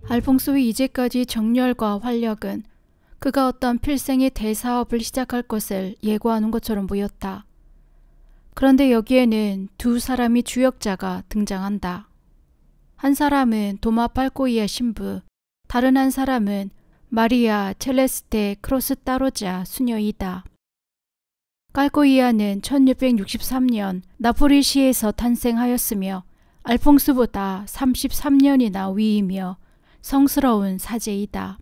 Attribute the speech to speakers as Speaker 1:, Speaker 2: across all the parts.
Speaker 1: 알퐁소의 이제까지 정열과 활력은 그가 어떤 필생의 대사업을 시작할 것을 예고하는 것처럼 보였다. 그런데 여기에는 두 사람이 주역자가 등장한다. 한 사람은 도마 팔코이아 신부, 다른 한 사람은 마리아 첼레스테 크로스따로자 수녀이다. 팔코이아는 1663년 나포리시에서 탄생하였으며 알퐁스보다 33년이나 위이며 성스러운 사제이다.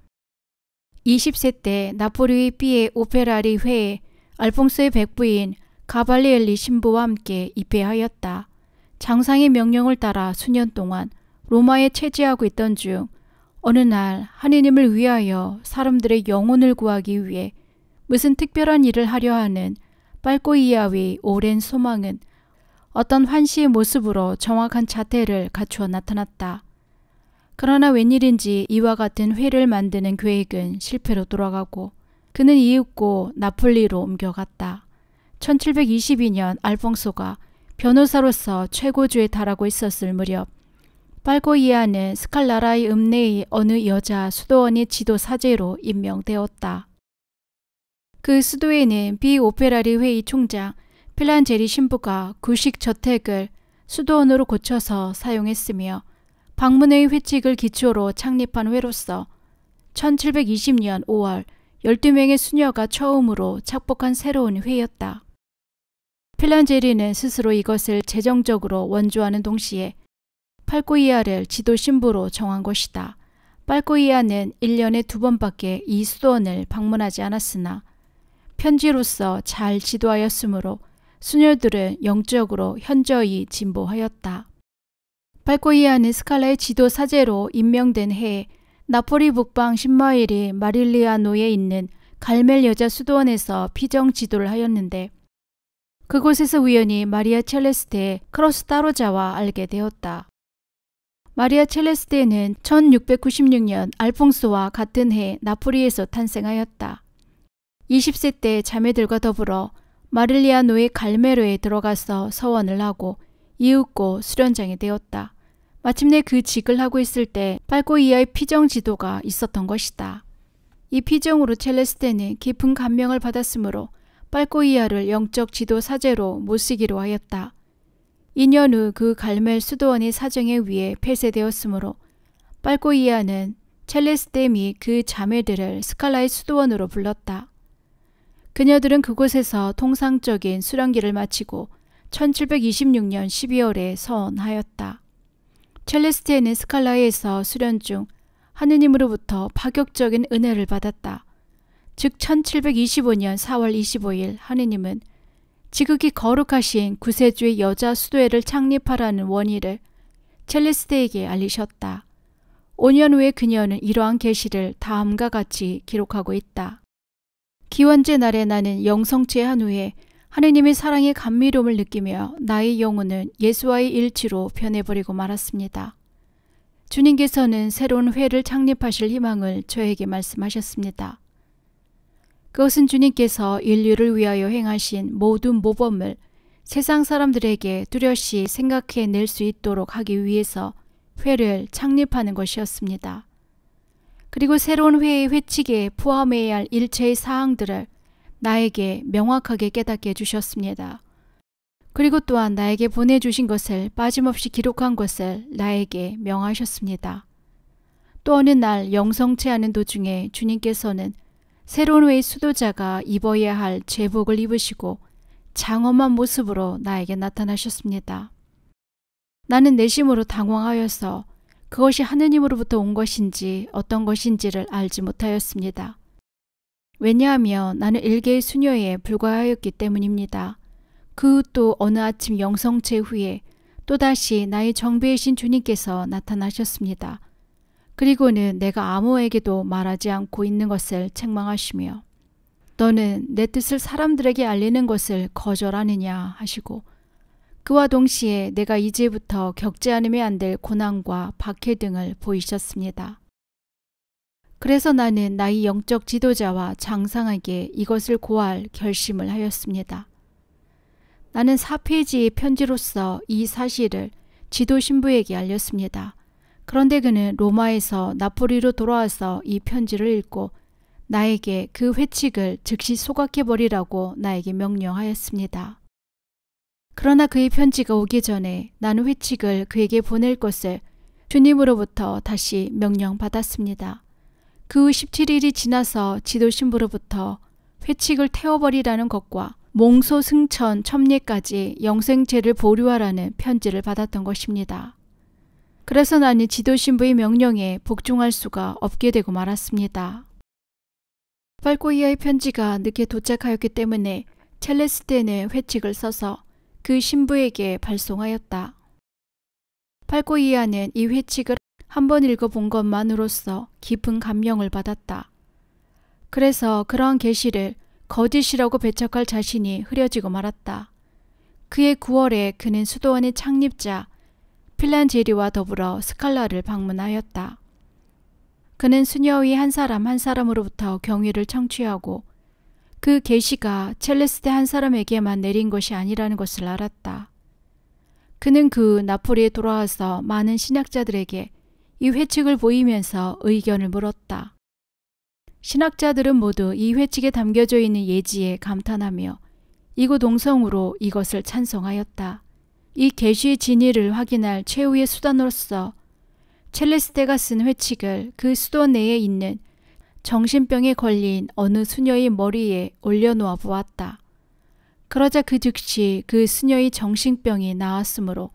Speaker 1: 20세 때 나포리의 삐에 오페라리 회에 알퐁소의 백부인 가발리엘리 신부와 함께 입회하였다. 장상의 명령을 따라 수년 동안 로마에 체제하고 있던 중 어느 날 하느님을 위하여 사람들의 영혼을 구하기 위해 무슨 특별한 일을 하려 하는 팔코이아의 오랜 소망은 어떤 환시의 모습으로 정확한 자태를 갖추어 나타났다. 그러나 웬일인지 이와 같은 회를 만드는 계획은 실패로 돌아가고 그는 이윽고 나폴리로 옮겨갔다. 1722년 알퐁소가 변호사로서 최고조에 달하고 있었을 무렵 팔코이아는 스칼라라의 읍내의 어느 여자 수도원의 지도 사제로 임명되었다. 그 수도에는 비오페라리 회의 총장 필란제리 신부가 구식 저택을 수도원으로 고쳐서 사용했으며 방문회의 회칙을 기초로 창립한 회로서 1720년 5월 12명의 수녀가 처음으로 착복한 새로운 회였다. 필란제리는 스스로 이것을 재정적으로 원조하는 동시에 팔코이아를 지도 신부로 정한 것이다. 팔코이아는 1년에 2번밖에 이 수도원을 방문하지 않았으나 편지로서 잘 지도하였으므로 수녀들은 영적으로 현저히 진보하였다. 팔코이아는 스칼라의 지도 사제로 임명된 해에 나폴리 북방 10마일이 마릴리아노에 있는 갈멜 여자 수도원에서 피정 지도를 하였는데 그곳에서 우연히 마리아 첼레스테 크로스따로자와 알게 되었다. 마리아 첼레스테는 1696년 알퐁소와 같은 해 나폴리에서 탄생하였다. 20세 때 자매들과 더불어 마릴리아노의 갈메로에 들어가서 서원을 하고 이윽고 수련장이 되었다. 마침내 그 직을 하고 있을 때 팔코이아의 피정 지도가 있었던 것이다. 이 피정으로 첼레스테는 깊은 감명을 받았으므로 팔코이아를 영적 지도 사제로 모시기로 하였다. 2년 후 그 갈멜 수도원의 사정에 의해 폐쇄되었으므로 팔코이아는 첼레스테 및 그 자매들을 스칼라의 수도원으로 불렀다. 그녀들은 그곳에서 통상적인 수련기를 마치고 1726년 12월에 서원하였다. 첼레스테는 스칼라에서 수련 중 하느님으로부터 파격적인 은혜를 받았다. 즉 1725년 4월 25일 하느님은 지극히 거룩하신 구세주의 여자 수도회를 창립하라는 원의를 첼레스테에게 알리셨다. 5년 후에 그녀는 이러한 계시를 다음과 같이 기록하고 있다. 기원제 날에 나는 영성체한 후에 하느님의 사랑의 감미로움을 느끼며 나의 영혼은 예수와의 일치로 변해버리고 말았습니다. 주님께서는 새로운 회를 창립하실 희망을 저에게 말씀하셨습니다. 그것은 주님께서 인류를 위하여 행하신 모든 모범을 세상 사람들에게 뚜렷이 생각해낼 수 있도록 하기 위해서 회를 창립하는 것이었습니다. 그리고 새로운 회의 회칙에 포함해야 할 일체의 사항들을 나에게 명확하게 깨닫게 해주셨습니다. 그리고 또한 나에게 보내주신 것을 빠짐없이 기록한 것을 나에게 명하셨습니다. 또 어느 날 영성체하는 도중에 주님께서는 새로운 회의 수도자가 입어야 할 제복을 입으시고 장엄한 모습으로 나에게 나타나셨습니다. 나는 내심으로 당황하여서 그것이 하느님으로부터 온 것인지 어떤 것인지를 알지 못하였습니다. 왜냐하면 나는 일개의 수녀에 불과하였기 때문입니다. 그 또 어느 아침 영성체 후에 또다시 나의 정배이신 주님께서 나타나셨습니다. 그리고는 내가 아무에게도 말하지 않고 있는 것을 책망하시며 너는 내 뜻을 사람들에게 알리는 것을 거절하느냐 하시고 그와 동시에 내가 이제부터 겪지 않으면 안 될 고난과 박해 등을 보이셨습니다. 그래서 나는 나의 영적 지도자와 장상에게 이것을 고할 결심을 하였습니다. 나는 4페이지의 편지로서 이 사실을 지도 신부에게 알렸습니다. 그런데 그는 로마에서 나폴리로 돌아와서 이 편지를 읽고 나에게 그 회칙을 즉시 소각해버리라고 나에게 명령하였습니다. 그러나 그의 편지가 오기 전에 나는 회칙을 그에게 보낼 것을 주님으로부터 다시 명령받았습니다. 그 후 17일이 지나서 지도신부로부터 회칙을 태워버리라는 것과 몽소 승천 첨례까지 영생죄를 보류하라는 편지를 받았던 것입니다. 그래서 나는 지도신부의 명령에 복종할 수가 없게 되고 말았습니다. 팔코이아의 편지가 늦게 도착하였기 때문에 첼레스테는 회칙을 써서 그 신부에게 발송하였다. 팔코이아는 이 회칙을 한번 읽어본 것만으로써 깊은 감명을 받았다. 그래서 그러한 계시를 거짓이라고 배척할 자신이 흐려지고 말았다. 그해 9월에 그는 수도원의 창립자 필란제리와 더불어 스칼라를 방문하였다. 그는 수녀의 한 사람 한 사람으로부터 경위를 청취하고 그 계시가 첼레스테 한 사람에게만 내린 것이 아니라는 것을 알았다. 그는 그 나폴리에 돌아와서 많은 신학자들에게 이 회칙을 보이면서 의견을 물었다. 신학자들은 모두 이 회칙에 담겨져 있는 예지에 감탄하며 이구 동성으로 이것을 찬송하였다. 이 계시의 진위를 확인할 최후의 수단으로서 첼레스테가 쓴 회칙을 그 수도 내에 있는 정신병에 걸린 어느 수녀의 머리에 올려놓아 보았다. 그러자 그 즉시 그 수녀의 정신병이 나았으므로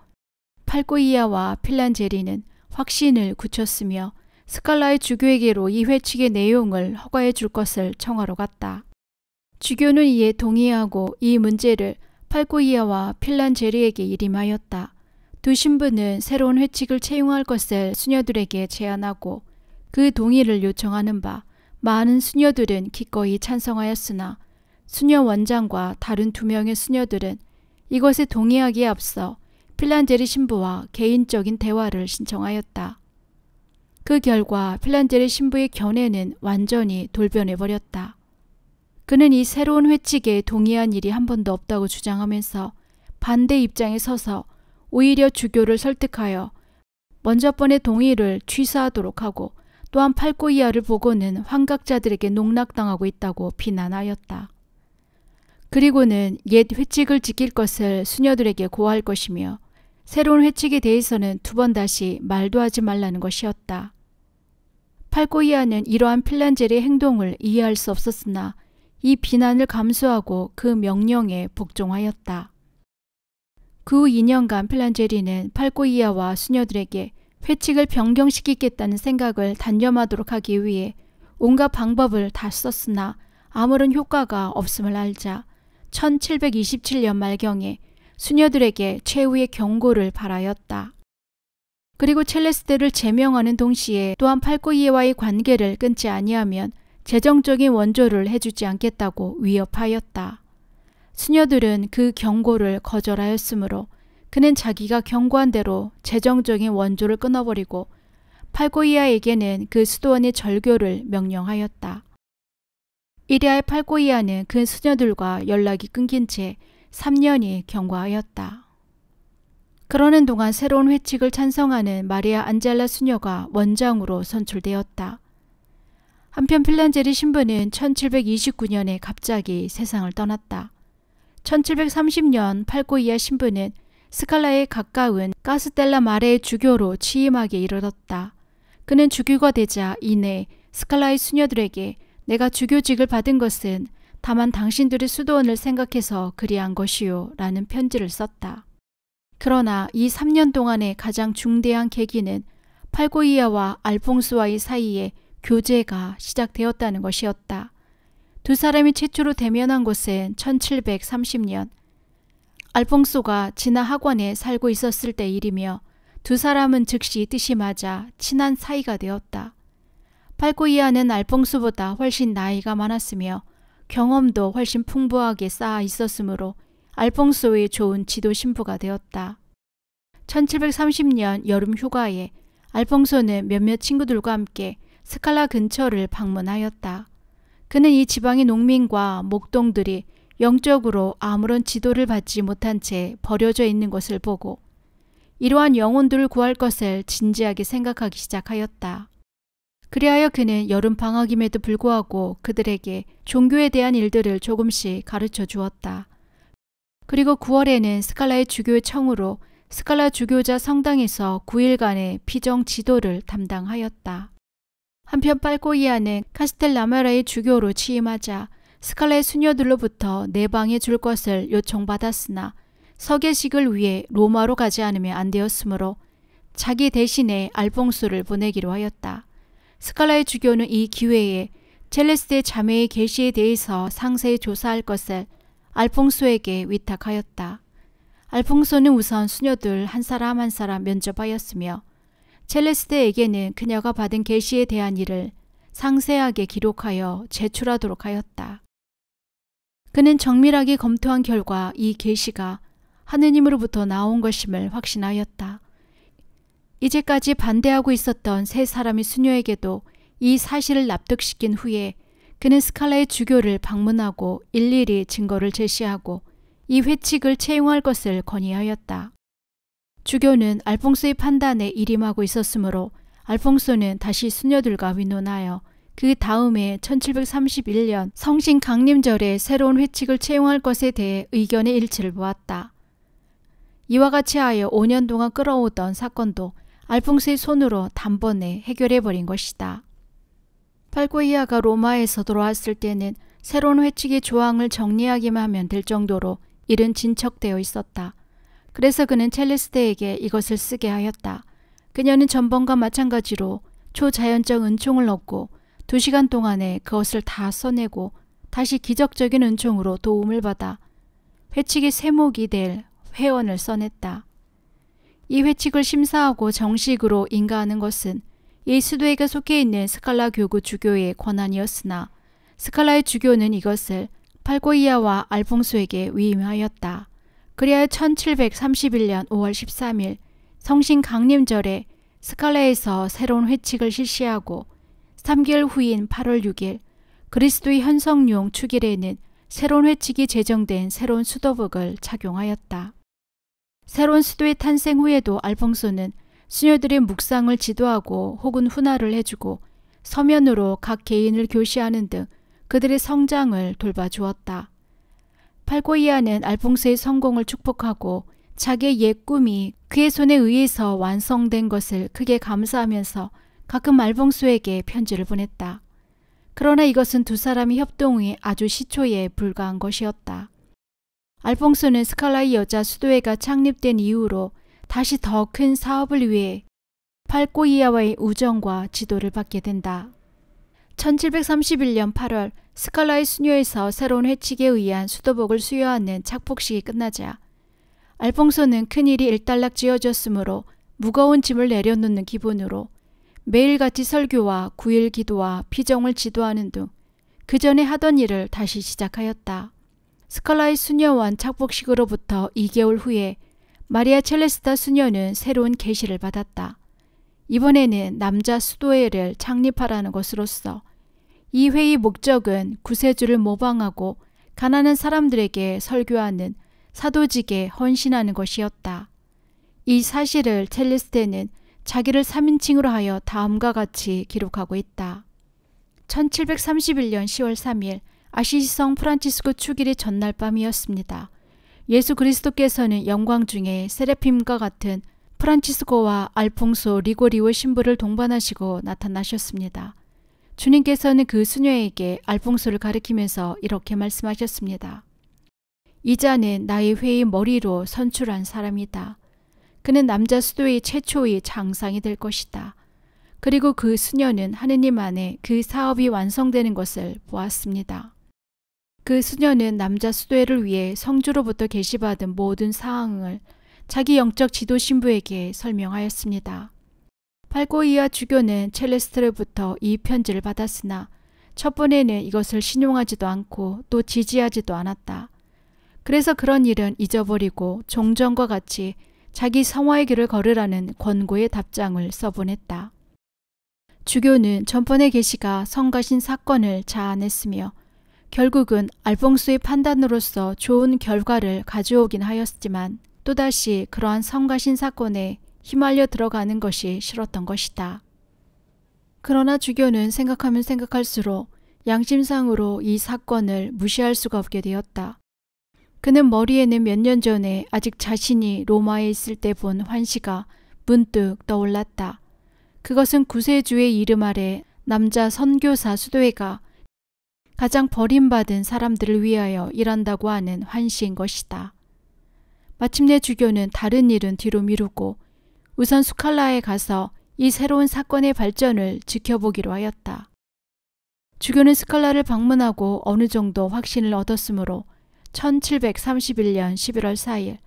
Speaker 1: 팔코이아와 필란제리는 확신을 굳혔으며 스칼라의 주교에게로 이 회칙의 내용을 허가해 줄 것을 청하러 갔다. 주교는 이에 동의하고 이 문제를 팔코이아와 필란제리에게 일임하였다. 두 신부는 새로운 회칙을 채용할 것을 수녀들에게 제안하고 그 동의를 요청하는 바 많은 수녀들은 기꺼이 찬성하였으나 수녀 원장과 다른 2명의 수녀들은 이것에 동의하기에 앞서 필란제리 신부와 개인적인 대화를 신청하였다. 그 결과 필란제리 신부의 견해는 완전히 돌변해버렸다. 그는 이 새로운 회칙에 동의한 일이 한 번도 없다고 주장하면서 반대 입장에 서서 오히려 주교를 설득하여 먼저 번의 동의를 취소하도록 하고 또한 팔코이아를 보고는 환각자들에게 농락당하고 있다고 비난하였다. 그리고는 옛 회칙을 지킬 것을 수녀들에게 고할 것이며 새로운 회칙에 대해서는 2번 다시 말도 하지 말라는 것이었다. 팔코이아는 이러한 필란제리의 행동을 이해할 수 없었으나 이 비난을 감수하고 그 명령에 복종하였다. 그 후 2년간 필란제리는 팔코이아와 수녀들에게 회칙을 변경시키겠다는 생각을 단념하도록 하기 위해 온갖 방법을 다 썼으나 아무런 효과가 없음을 알자 1727년 말경에 수녀들에게 최후의 경고를 발하였다. 그리고 첼레스테를 제명하는 동시에 또한 팔코이아와의 관계를 끊지 아니하면 재정적인 원조를 해주지 않겠다고 위협하였다. 수녀들은 그 경고를 거절하였으므로 그는 자기가 경고한 대로 재정적인 원조를 끊어버리고 팔코이아에게는 그 수도원의 절교를 명령하였다. 이리하여 팔코이아는 그 수녀들과 연락이 끊긴 채 3년이 경과하였다. 그러는 동안 새로운 회칙을 찬성하는 마리아 안젤라 수녀가 원장으로 선출되었다. 한편 필란제리 신부는 1729년에 갑자기 세상을 떠났다. 1730년 팔코이아 신부는 스칼라에 가까운 카스텔라 마레의 주교로 취임하게 이르렀다. 그는 주교가 되자 이내 스칼라의 수녀들에게 내가 주교직을 받은 것은 다만 당신들의 수도원을 생각해서 그리한 것이요 라는 편지를 썼다. 그러나 이 3년 동안의 가장 중대한 계기는 팔코이아와 알퐁스와의 사이에 교제가 시작되었다는 것이었다. 두 사람이 최초로 대면한 것은 1730년 알퐁소가 지나 학원에 살고 있었을 때 일이며 두 사람은 즉시 뜻이 맞아 친한 사이가 되었다. 팔코이아는 알퐁소보다 훨씬 나이가 많았으며 경험도 훨씬 풍부하게 쌓아 있었으므로 알퐁소의 좋은 지도 신부가 되었다. 1730년 여름 휴가에 알퐁소는 몇몇 친구들과 함께 스칼라 근처를 방문하였다. 그는 이 지방의 농민과 목동들이 영적으로 아무런 지도를 받지 못한 채 버려져 있는 것을 보고 이러한 영혼들을 구할 것을 진지하게 생각하기 시작하였다. 그리하여 그는 여름방학임에도 불구하고 그들에게 종교에 대한 일들을 조금씩 가르쳐 주었다. 그리고 9월에는 스칼라의 주교의 청으로 스칼라 주교자 성당에서 9일간의 피정 지도를 담당하였다. 한편 팔코이아는 카스텔라마라의 주교로 취임하자 스칼라의 수녀들로부터 내방해 줄 것을 요청받았으나 서계식을 위해 로마로 가지 않으면 안 되었으므로 자기 대신에 알퐁소를 보내기로 하였다. 스칼라의 주교는 이 기회에 첼레스테 자매의 계시에 대해서 상세히 조사할 것을 알퐁소에게 위탁하였다. 알퐁소는 우선 수녀들 한 사람 한 사람 면접하였으며 첼레스테에게는 그녀가 받은 계시에 대한 일을 상세하게 기록하여 제출하도록 하였다. 그는 정밀하게 검토한 결과 이 계시가 하느님으로부터 나온 것임을 확신하였다. 이제까지 반대하고 있었던 세 사람의 수녀에게도 이 사실을 납득시킨 후에 그는 스칼라의 주교를 방문하고 일일이 증거를 제시하고 이 회칙을 채용할 것을 건의하였다. 주교는 알퐁소의 판단에 일임하고 있었으므로 알퐁소는 다시 수녀들과 의논하여 그 다음에 1731년 성신 강림절에 새로운 회칙을 채용할 것에 대해 의견의 일치를 보았다. 이와 같이 하여 5년 동안 끌어오던 사건도 알퐁소의 손으로 단번에 해결해버린 것이다. 팔코이아가 로마에서 돌아왔을 때는 새로운 회칙의 조항을 정리하기만 하면 될 정도로 일은 진척되어 있었다. 그래서 그는 첼레스테에게 이것을 쓰게 하였다. 그녀는 전번과 마찬가지로 초자연적 은총을 얻고 2시간 동안에 그것을 다 써내고 다시 기적적인 은총으로 도움을 받아 회칙의 세목이 될 회원을 써냈다. 이 회칙을 심사하고 정식으로 인가하는 것은 이 수도에게 속해 있는 스칼라 교구 주교의 권한이었으나 스칼라의 주교는 이것을 팔코이아와 알퐁소에게 위임하였다. 그리하여 1731년 5월 13일 성신 강림절에 스칼라에서 새로운 회칙을 실시하고 3개월 후인 8월 6일 그리스도의 현성용 축일에는 새로운 회칙이 제정된 새로운 수도복을 착용하였다. 새로운 수도의 탄생 후에도 알퐁소는 수녀들의 묵상을 지도하고 혹은 훈화를 해주고 서면으로 각 개인을 교시하는 등 그들의 성장을 돌봐주었다. 팔코이아는 알퐁소의 성공을 축복하고 자기의 옛 꿈이 그의 손에 의해서 완성된 것을 크게 감사하면서 가끔 알퐁소에게 편지를 보냈다. 그러나 이것은 두 사람의 협동이 아주 시초에 불과한 것이었다. 알퐁소는 스칼라의 여자 수도회가 창립된 이후로 다시 더 큰 사업을 위해 팔코이아와의 우정과 지도를 받게 된다. 1731년 8월 스칼라의 수녀에서 새로운 회칙에 의한 수도복을 수여하는 착복식이 끝나자 알퐁소는 큰일이 일단락지어졌으므로 무거운 짐을 내려놓는 기분으로 매일같이 설교와 9일 기도와 피정을 지도하는 등 그 전에 하던 일을 다시 시작하였다. 스칼라의 수녀원 착복식으로부터 2개월 후에 마리아 첼레스타 수녀는 새로운 계시를 받았다. 이번에는 남자 수도회를 창립하라는 것으로서 이 회의 목적은 구세주를 모방하고 가난한 사람들에게 설교하는 사도직에 헌신하는 것이었다. 이 사실을 첼레스테는 자기를 3인칭으로 하여 다음과 같이 기록하고 있다. 1731년 10월 3일 아시시성 프란치스코 축일의 전날 밤이었습니다. 예수 그리스도께서는 영광 중에 세레핌과 같은 프란치스코와 알퐁소 리고리오 신부를 동반하시고 나타나셨습니다. 주님께서는 그 수녀에게 알퐁소를 가리키면서 이렇게 말씀하셨습니다. 이 자는 나의 회의 머리로 선출한 사람이다. 그는 남자 수도의 최초의 장상이 될 것이다. 그리고 그 수녀는 하느님 안에 그 사업이 완성되는 것을 보았습니다. 그 수녀는 남자 수도회를 위해 성주로부터 계시받은 모든 사항을 자기 영적 지도 신부에게 설명하였습니다. 팔코이아 주교는 첼레스테로부터 이 편지를 받았으나 첫 번에는 이것을 신용하지도 않고 또 지지하지도 않았다. 그래서 그런 일은 잊어버리고 종전과 같이 자기 성화의 길을 걸으라는 권고의 답장을 써보냈다. 주교는 전번의 계시가 성가신 사건을 자아냈으며 결국은 알퐁소의 판단으로서 좋은 결과를 가져오긴 하였지만 또다시 그러한 성가신 사건에 휘말려 들어가는 것이 싫었던 것이다. 그러나 주교는 생각하면 생각할수록 양심상으로 이 사건을 무시할 수가 없게 되었다. 그는 머리에는 몇 년 전에 아직 자신이 로마에 있을 때 본 환시가 문득 떠올랐다. 그것은 구세주의 이름 아래 남자 선교사 수도회가 가장 버림받은 사람들을 위하여 일한다고 하는 환시인 것이다. 마침내 주교는 다른 일은 뒤로 미루고 우선 스칼라에 가서 이 새로운 사건의 발전을 지켜보기로 하였다. 주교는 스칼라를 방문하고 어느 정도 확신을 얻었으므로 1731년 11월 4일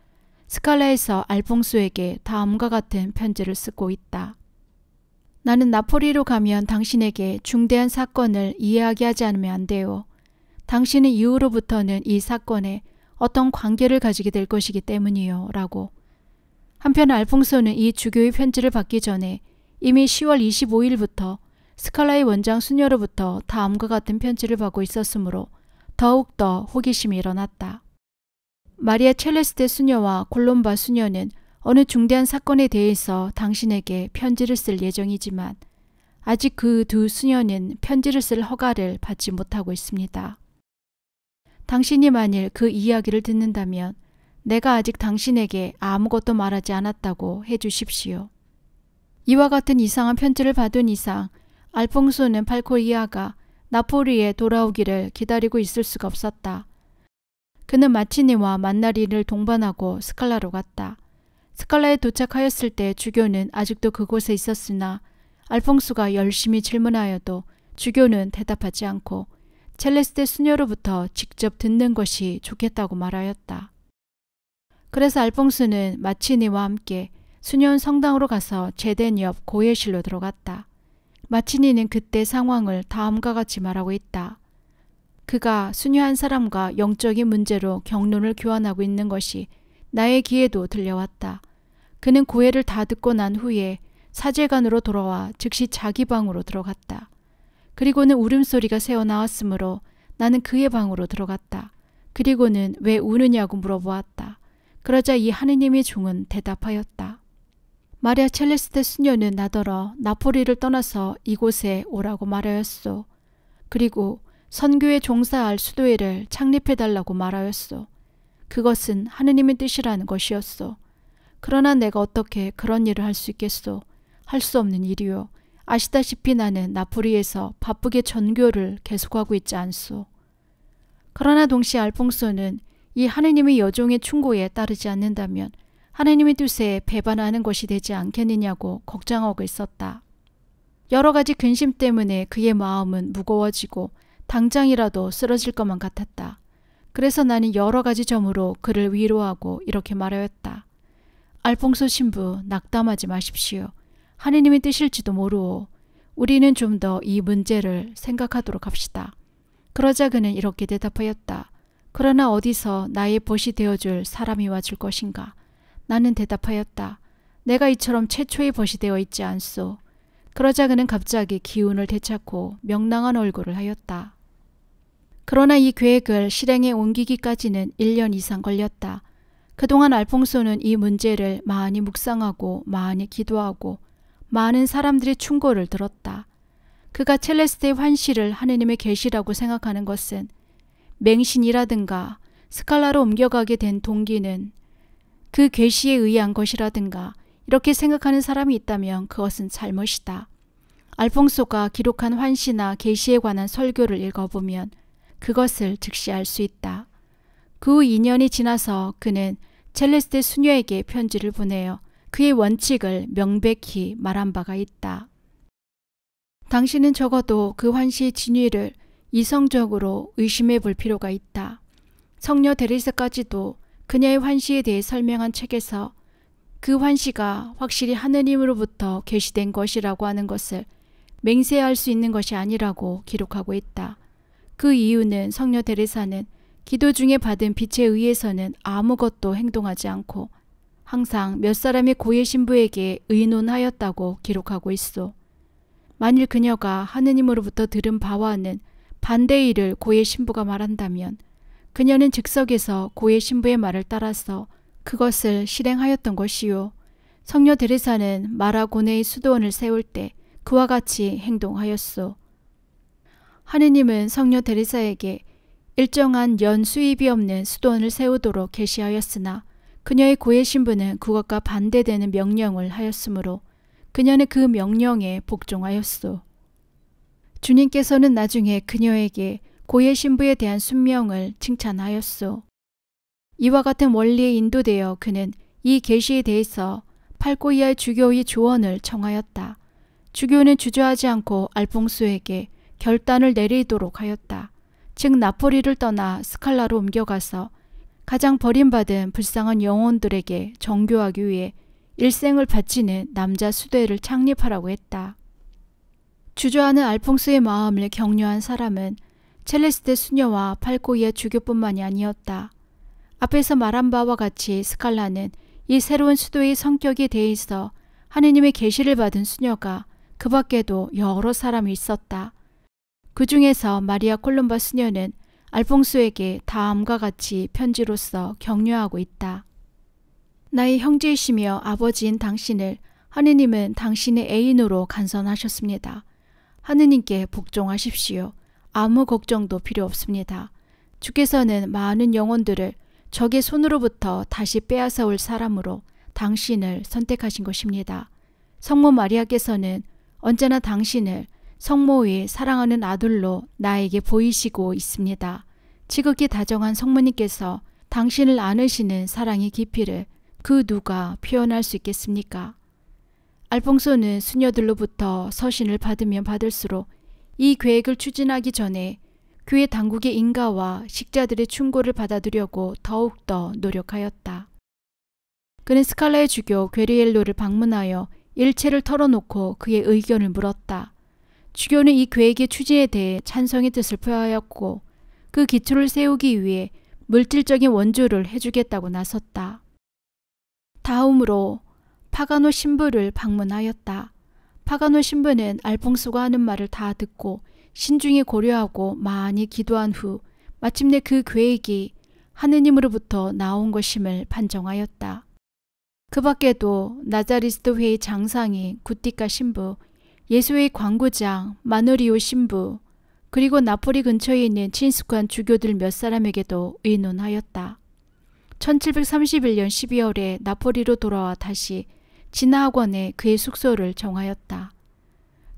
Speaker 1: 스칼라에서 알퐁소에게 다음과 같은 편지를 쓰고 있다. 나는 나폴리로 가면 당신에게 중대한 사건을 이야기하지 않으면 안 돼요. 당신은 이후로부터는 이 사건에 어떤 관계를 가지게 될 것이기 때문이요. 라고. 한편 알퐁소는 이 주교의 편지를 받기 전에 이미 10월 25일부터 스칼라의 원장 수녀로부터 다음과 같은 편지를 받고 있었으므로 더욱더 호기심이 일어났다. 마리아 첼레스테 수녀와 콜롬바 수녀는 어느 중대한 사건에 대해서 당신에게 편지를 쓸 예정이지만 아직 그 두 수녀는 편지를 쓸 허가를 받지 못하고 있습니다. 당신이 만일 그 이야기를 듣는다면 내가 아직 당신에게 아무것도 말하지 않았다고 해주십시오. 이와 같은 이상한 편지를 받은 이상 알퐁소는 팔코리아가 나폴리에 돌아오기를 기다리고 있을 수가 없었다. 그는 마치니와 만날 일을 동반하고 스칼라로 갔다. 스칼라에 도착하였을 때 주교는 아직도 그곳에 있었으나 알퐁소가 열심히 질문하여도 주교는 대답하지 않고 첼레스테 수녀로부터 직접 듣는 것이 좋겠다고 말하였다. 그래서 알퐁소는 마치니와 함께 수녀원 성당으로 가서 제덴 옆 고해실로 들어갔다. 마치니는 그때 상황을 다음과 같이 말하고 있다. 그가 수녀 한 사람과 영적인 문제로 경론을 교환하고 있는 것이 나의 귀에도 들려왔다. 그는 고해를 다 듣고 난 후에 사제관으로 돌아와 즉시 자기 방으로 들어갔다. 그리고는 울음소리가 새어나왔으므로 나는 그의 방으로 들어갔다. 그리고는 왜 우느냐고 물어보았다. 그러자 이 하느님의 종은 대답하였다. 마리아 첼레스테 수녀는 나더러 나폴리를 떠나서 이곳에 오라고 말하였소. 그리고 선교에 종사할 수도회를 창립해달라고 말하였소. 그것은 하느님의 뜻이라는 것이었소. 그러나 내가 어떻게 그런 일을 할 수 있겠소? 할 수 없는 일이요. 아시다시피 나는 나폴리에서 바쁘게 전교를 계속하고 있지 않소. 그러나 동시에 알퐁소는 이 하느님의 여종의 충고에 따르지 않는다면 하느님의 뜻에 배반하는 것이 되지 않겠느냐고 걱정하고 있었다. 여러 가지 근심 때문에 그의 마음은 무거워지고 당장이라도 쓰러질 것만 같았다. 그래서 나는 여러 가지 점으로 그를 위로하고 이렇게 말하였다. 알퐁소 신부, 낙담하지 마십시오. 하느님의 뜻일지도 모르오. 우리는 좀 더 이 문제를 생각하도록 합시다. 그러자 그는 이렇게 대답하였다. 그러나 어디서 나의 벗이 되어줄 사람이 와줄 것인가? 나는 대답하였다. 내가 이처럼 최초의 벗이 되어 있지 않소. 그러자 그는 갑자기 기운을 되찾고 명랑한 얼굴을 하였다. 그러나 이 계획을 실행에 옮기기까지는 1년 이상 걸렸다. 그동안 알퐁소는 이 문제를 많이 묵상하고 많이 기도하고 많은 사람들의 충고를 들었다. 그가 첼레스테의 환시를 하느님의 계시라고 생각하는 것은 맹신이라든가 스칼라로 옮겨가게 된 동기는 그 계시에 의한 것이라든가 이렇게 생각하는 사람이 있다면 그것은 잘못이다. 알퐁소가 기록한 환시나 계시에 관한 설교를 읽어보면 그것을 즉시 알 수 있다. 그 후 2년이 지나서 그는 첼레스테 수녀에게 편지를 보내어 그의 원칙을 명백히 말한 바가 있다. 당신은 적어도 그 환시의 진위를 이성적으로 의심해 볼 필요가 있다. 성녀 데레사까지도 그녀의 환시에 대해 설명한 책에서 그 환시가 확실히 하느님으로부터 계시된 것이라고 하는 것을 맹세할 수 있는 것이 아니라고 기록하고 있다. 그 이유는 성녀 데레사는 기도 중에 받은 빛에 의해서는 아무것도 행동하지 않고 항상 몇 사람의 고해 신부에게 의논하였다고 기록하고 있어. 만일 그녀가 하느님으로부터 들은 바와는 반대의 일을 고해 신부가 말한다면 그녀는 즉석에서 고해 신부의 말을 따라서 그것을 실행하였던 것이요. 성녀 데레사는 마라고네의 수도원을 세울 때 그와 같이 행동하였소. 하느님은 성녀 데레사에게 일정한 연 수입이 없는 수도원을 세우도록 계시하였으나 그녀의 고해 신부는 그것과 반대되는 명령을 하였으므로 그녀는 그 명령에 복종하였소. 주님께서는 나중에 그녀에게 고해 신부에 대한 순명을 칭찬하였소. 이와 같은 원리에 인도되어 그는 이 계시에 대해서 팔고이아의 주교의 조언을 청하였다. 주교는 주저하지 않고 알퐁소에게 결단을 내리도록 하였다. 즉 나폴리를 떠나 스칼라로 옮겨가서 가장 버림받은 불쌍한 영혼들에게 정교하기 위해 일생을 바치는 남자 수도회를 창립하라고 했다. 주저하는 알퐁소의 마음을 격려한 사람은 첼레스테 수녀와 팔고이아 주교뿐만이 아니었다. 앞에서 말한 바와 같이 스칼라는 이 새로운 수도의 성격에 대해서 하느님의 계시를 받은 수녀가 그 밖에도 여러 사람이 있었다. 그 중에서 마리아 콜롬바 수녀는 알퐁소에게 다음과 같이 편지로써 격려하고 있다. 나의 형제이시며 아버지인 당신을 하느님은 당신의 애인으로 간선하셨습니다. 하느님께 복종하십시오. 아무 걱정도 필요 없습니다. 주께서는 많은 영혼들을 적의 손으로부터 다시 빼앗아 올 사람으로 당신을 선택하신 것입니다. 성모 마리아께서는 언제나 당신을 성모의 사랑하는 아들로 나에게 보이시고 있습니다. 지극히 다정한 성모님께서 당신을 안으시는 사랑의 깊이를 그 누가 표현할 수 있겠습니까? 알퐁소는 수녀들로부터 서신을 받으면 받을수록 이 계획을 추진하기 전에 교회 당국의 인가와 식자들의 충고를 받아들여고 더욱더 노력하였다. 그는 스칼라의 주교 괴리엘로를 방문하여 일체를 털어놓고 그의 의견을 물었다. 주교는 이 계획의 추진에 대해 찬성의 뜻을 표하였고 그 기초를 세우기 위해 물질적인 원조를 해주겠다고 나섰다. 다음으로 파가노 신부를 방문하였다. 파가노 신부는 알퐁소가 하는 말을 다 듣고 신중히 고려하고 많이 기도한 후 마침내 그 계획이 하느님으로부터 나온 것임을 판정하였다. 그 밖에도 나자리스트 회의 장상인 구티카 신부, 예수회의 광구장 마누리오 신부, 그리고 나폴리 근처에 있는 친숙한 주교들 몇 사람에게도 의논하였다. 1731년 12월에 나폴리로 돌아와 다시 진화학원에 그의 숙소를 정하였다.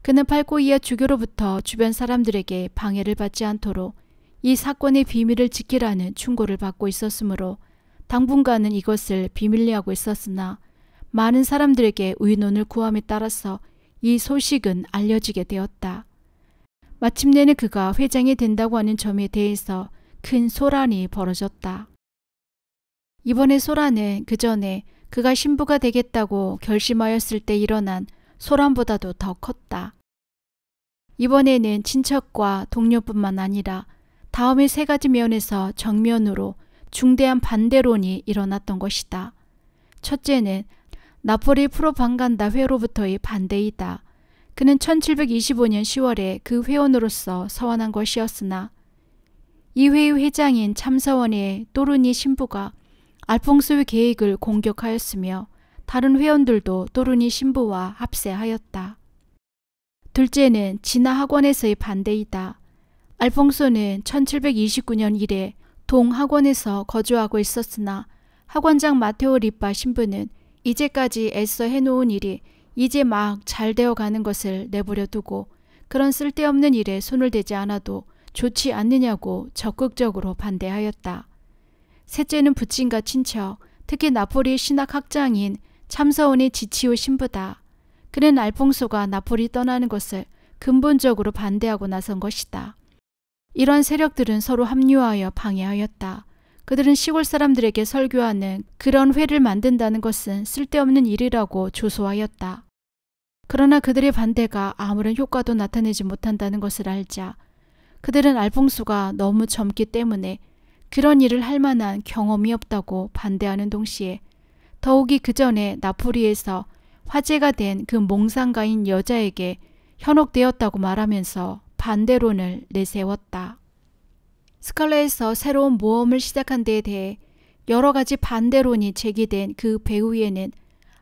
Speaker 1: 그는 팔고이아 주교로부터 주변 사람들에게 방해를 받지 않도록 이 사건의 비밀을 지키라는 충고를 받고 있었으므로 당분간은 이것을 비밀리 하고 있었으나 많은 사람들에게 의논을 구함에 따라서 이 소식은 알려지게 되었다. 마침내는 그가 회장이 된다고 하는 점에 대해서 큰 소란이 벌어졌다. 이번의 소란은 그 전에 그가 신부가 되겠다고 결심하였을 때 일어난 소란보다도 더 컸다. 이번에는 친척과 동료뿐만 아니라 다음의 세 가지 면에서 정면으로 중대한 반대론이 일어났던 것이다. 첫째는 나폴리 프로방간다 회로부터의 반대이다. 그는 1725년 10월에 그 회원으로서 서원한 것이었으나 이 회의 회장인 참서원의 또르니 신부가 알퐁소의 계획을 공격하였으며 다른 회원들도 또르니 신부와 합세하였다. 둘째는 진화학원에서의 반대이다. 알퐁소는 1729년 이래 동학원에서 거주하고 있었으나 학원장 마테오 리빠 신부는 이제까지 애써 해놓은 일이 이제 막 잘 되어가는 것을 내버려 두고 그런 쓸데없는 일에 손을 대지 않아도 좋지 않느냐고 적극적으로 반대하였다. 셋째는 부친과 친척, 특히 나폴리 신학학장인 참서원의 지치오 신부다. 그는 알퐁소가 나폴리 떠나는 것을 근본적으로 반대하고 나선 것이다. 이러한 세력들은 서로 합류하여 방해하였다. 그들은 시골 사람들에게 설교하는 그런 회를 만든다는 것은 쓸데없는 일이라고 조소하였다. 그러나 그들의 반대가 아무런 효과도 나타내지 못한다는 것을 알자 그들은 알퐁소가 너무 젊기 때문에 그런 일을 할 만한 경험이 없다고 반대하는 동시에 더욱이 그 전에 나폴리에서 화제가 된 그 몽상가인 여자에게 현혹되었다고 말하면서 반대론을 내세웠다. 스칼라에서 새로운 모험을 시작한 데에 대해 여러 가지 반대론이 제기된 그 배후에는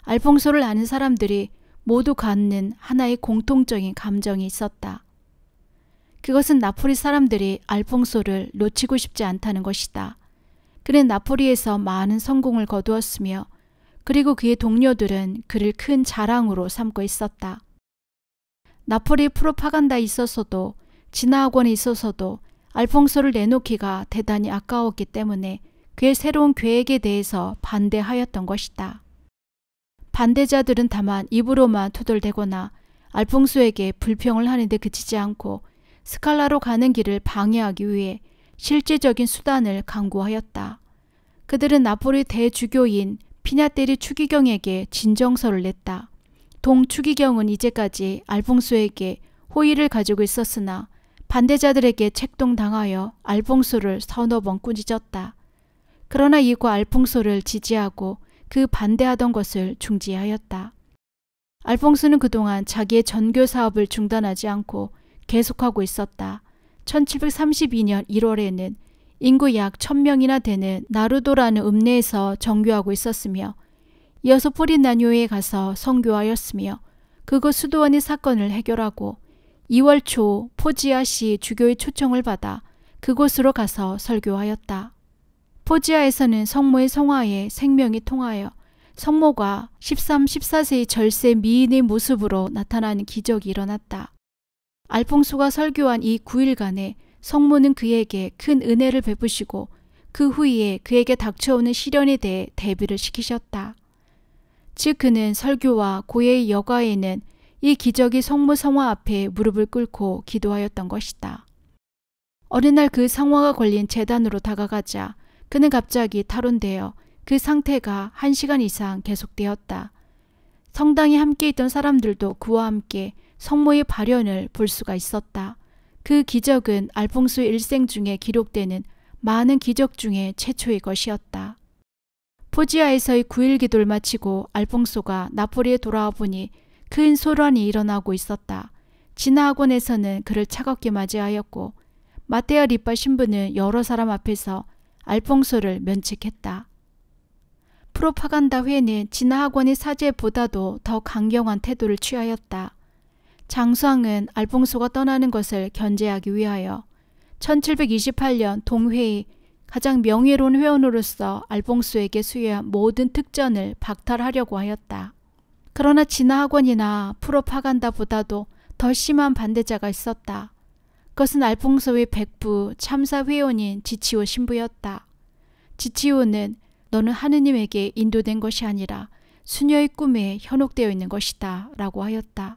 Speaker 1: 알퐁소를 아는 사람들이 모두 갖는 하나의 공통적인 감정이 있었다. 그것은 나폴리 사람들이 알퐁소를 놓치고 싶지 않다는 것이다. 그는 나폴리에서 많은 성공을 거두었으며 그리고 그의 동료들은 그를 큰 자랑으로 삼고 있었다. 나폴리 프로파간다에 있어서도 진화학원에 있어서도 알퐁소를 내놓기가 대단히 아까웠기 때문에 그의 새로운 계획에 대해서 반대하였던 것이다. 반대자들은 다만 입으로만 투덜대거나 알퐁소에게 불평을 하는데 그치지 않고 스칼라로 가는 길을 방해하기 위해 실질적인 수단을 강구하였다. 그들은 나폴리 대주교인 피냐테리 추기경에게 진정서를 냈다. 동 추기경은 이제까지 알퐁소에게 호의를 가지고 있었으나 반대자들에게 책동당하여 알퐁소를 서너 번 꾸짖었다. 그러나 이후 알퐁소를 지지하고 그 반대하던 것을 중지하였다. 알퐁소는 그동안 자기의 전교 사업을 중단하지 않고 계속하고 있었다. 1732년 1월에는 인구 약 1000명이나 되는 나루도라는 읍내에서 정교하고 있었으며 이어서 포리나뇨에 가서 선교하였으며 그곳 수도원의 사건을 해결하고 2월 초 포지아시 주교의 초청을 받아 그곳으로 가서 설교하였다. 포지아에서는 성모의 성화에 생명이 통하여 성모가 13, 14세의 절세 미인의 모습으로 나타나는 기적이 일어났다. 알퐁소가 설교한 이 9일간에 성모는 그에게 큰 은혜를 베푸시고 그 후에 그에게 닥쳐오는 시련에 대해 대비를 시키셨다. 즉 그는 설교와 고해의 여가에는 이 기적이 성모 성화 앞에 무릎을 꿇고 기도하였던 것이다. 어느 날 그 성화가 걸린 제단으로 다가가자 그는 갑자기 탈원되어 그 상태가 1시간 이상 계속되었다. 성당에 함께 있던 사람들도 그와 함께 성모의 발현을 볼 수가 있었다. 그 기적은 알퐁소의 일생 중에 기록되는 많은 기적 중에 최초의 것이었다. 포지아에서의 9일 기도를 마치고 알퐁소가 나폴리에 돌아와 보니 큰 소란이 일어나고 있었다. 진화학원에서는 그를 차갑게 맞이하였고 마테아 리파 신부는 여러 사람 앞에서 알퐁소를 면책했다. 프로파간다 회는 진화학원의 사제보다도 더 강경한 태도를 취하였다. 장수왕은 알퐁소가 떠나는 것을 견제하기 위하여 1728년 동회의 가장 명예로운 회원으로서 알퐁소에게 수여한 모든 특전을 박탈하려고 하였다. 그러나 진화학원이나 프로파간다보다도 더 심한 반대자가 있었다. 그것은 알퐁소의 백부 참사 회원인 지치오 신부였다. 지치오는 너는 하느님에게 인도된 것이 아니라 수녀의 꿈에 현혹되어 있는 것이다 라고 하였다.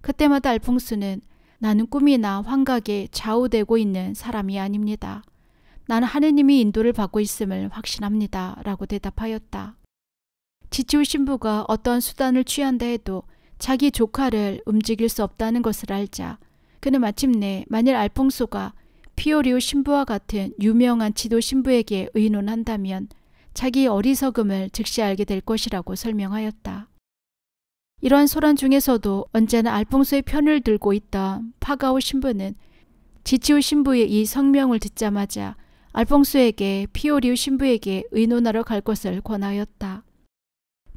Speaker 1: 그때마다 알퐁소는 나는 꿈이나 환각에 좌우되고 있는 사람이 아닙니다. 나는 하느님이 인도를 받고 있음을 확신합니다 라고 대답하였다. 지치오 신부가 어떠한 수단을 취한다 해도 자기 조카를 움직일 수 없다는 것을 알자 그는 마침내 만일 알퐁소가 피오리오 신부와 같은 유명한 지도 신부에게 의논한다면 자기의 어리석음을 즉시 알게 될 것이라고 설명하였다. 이러한 소란 중에서도 언제나 알퐁소의 편을 들고 있던 파가오 신부는 지치오 신부의 이 성명을 듣자마자 알퐁소에게 피오리오 신부에게 의논하러 갈 것을 권하였다.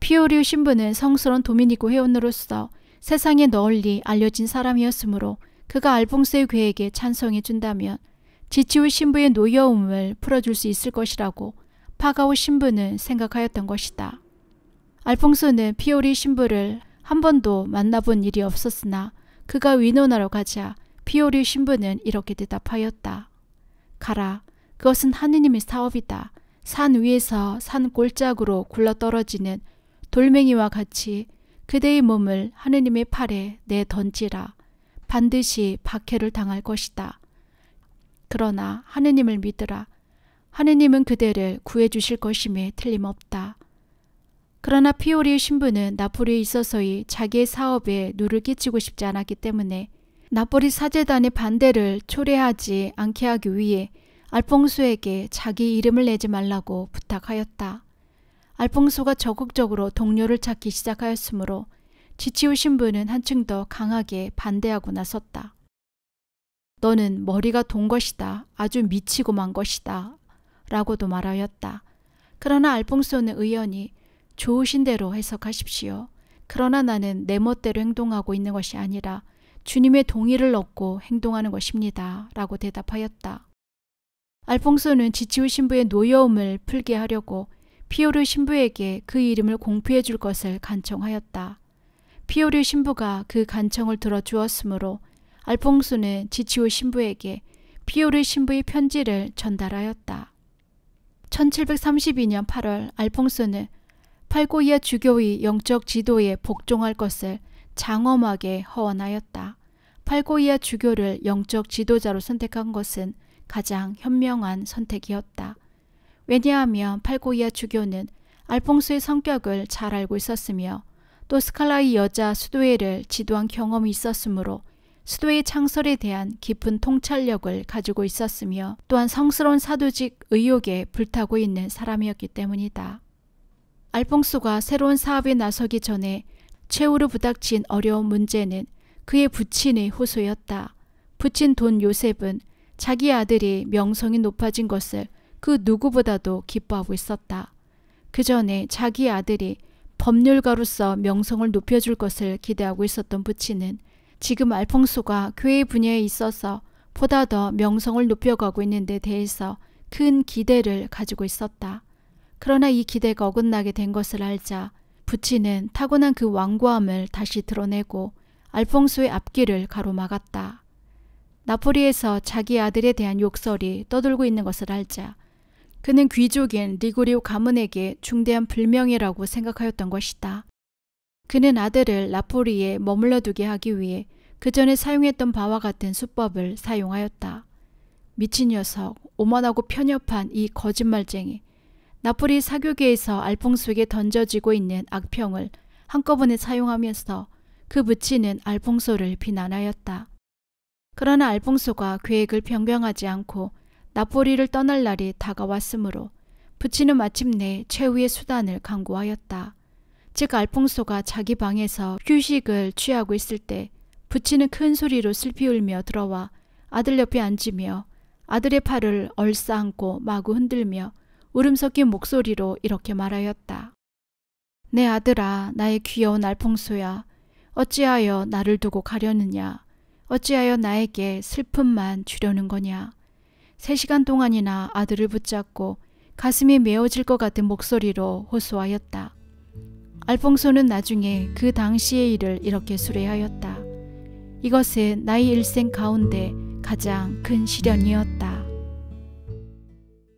Speaker 1: 피오리오 신부는 성스러운 도미니코 회원으로서 세상에 널리 알려진 사람이었으므로 그가 알퐁소의 계획에 찬성해 준다면 지치오 신부의 노여움을 풀어줄 수 있을 것이라고 파가오 신부는 생각하였던 것이다. 알퐁소는 피오리 신부를 한 번도 만나본 일이 없었으나 그가 의논하러 가자 피오리 신부는 이렇게 대답하였다. 가라. 그것은 하느님의 사업이다. 산 위에서 산 골짜기로 굴러떨어지는 돌멩이와 같이 그대의 몸을 하느님의 팔에 내던지라. 반드시 박해를 당할 것이다. 그러나 하느님을 믿으라. 하느님은 그대를 구해주실 것임에 틀림없다. 그러나 피오리의 신부는 나폴리에 있어서의 자기의 사업에 누를 끼치고 싶지 않았기 때문에 나폴리 사제단의 반대를 초래하지 않게 하기 위해 알퐁소에게 자기 이름을 내지 말라고 부탁하였다. 알퐁소가 적극적으로 동료를 찾기 시작하였으므로 지치오 신부는 한층 더 강하게 반대하고 나섰다. 너는 머리가 돈 것이다. 아주 미치고 만 것이다. 라고도 말하였다. 그러나 알퐁소는 의연히 좋으신 대로 해석하십시오. 그러나 나는 내 멋대로 행동하고 있는 것이 아니라 주님의 동의를 얻고 행동하는 것입니다. 라고 대답하였다. 알퐁소는 지치우 신부의 노여움을 풀게 하려고 피오르 신부에게 그 이름을 공표해 줄 것을 간청하였다. 피오르 신부가 그 간청을 들어주었으므로 알퐁소는 지치우 신부에게 피오르 신부의 편지를 전달하였다. 1732년 8월 알퐁소는 팔고이아 주교의 영적 지도에 복종할 것을 장엄하게 허언하였다. 팔고이아 주교를 영적 지도자로 선택한 것은 가장 현명한 선택이었다. 왜냐하면 팔고이아 주교는 알퐁소의 성격을 잘 알고 있었으며 또 스칼라의 여자 수도회를 지도한 경험이 있었으므로 수도의 창설에 대한 깊은 통찰력을 가지고 있었으며 또한 성스러운 사도직 의욕에 불타고 있는 사람이었기 때문이다. 알퐁소가 새로운 사업에 나서기 전에 최후로 부닥친 어려운 문제는 그의 부친의 호소였다. 부친 돈 요셉은 자기 아들이 명성이 높아진 것을 그 누구보다도 기뻐하고 있었다. 그 전에 자기 아들이 법률가로서 명성을 높여줄 것을 기대하고 있었던 부친은 지금 알퐁소가 교회 분야에 있어서 보다 더 명성을 높여가고 있는 데 대해서 큰 기대를 가지고 있었다. 그러나 이 기대가 어긋나게 된 것을 알자 부친은 타고난 그 완고함을 다시 드러내고 알퐁소의 앞길을 가로막았다. 나폴리에서 자기 아들에 대한 욕설이 떠돌고 있는 것을 알자 그는 귀족인 리고리오 가문에게 중대한 불명예라고 생각하였던 것이다. 그는 아들을 나폴리에 머물러 두게 하기 위해 그 전에 사용했던 바와 같은 수법을 사용하였다. 미친 녀석, 오만하고 편협한 이 거짓말쟁이. 나폴리 사교계에서 알퐁소에게 던져지고 있는 악평을 한꺼번에 사용하면서 그 부친은 알퐁소를 비난하였다. 그러나 알퐁소가 계획을 변경하지 않고 나폴리를 떠날 날이 다가왔으므로 부친은 마침내 최후의 수단을 강구하였다. 즉 알퐁소가 자기 방에서 휴식을 취하고 있을 때 부친은 큰 소리로 슬피 울며 들어와 아들 옆에 앉으며 아들의 팔을 얼싸안고 마구 흔들며 울음 섞인 목소리로 이렇게 말하였다. 내 아들아, 나의 귀여운 알퐁소야. 어찌하여 나를 두고 가려느냐. 어찌하여 나에게 슬픔만 주려는 거냐. 3시간 동안이나 아들을 붙잡고 가슴이 메어질 것 같은 목소리로 호소하였다. 알퐁소는 나중에 그 당시의 일을 이렇게 수레하였다. 이것은 나의 일생 가운데 가장 큰 시련이었다.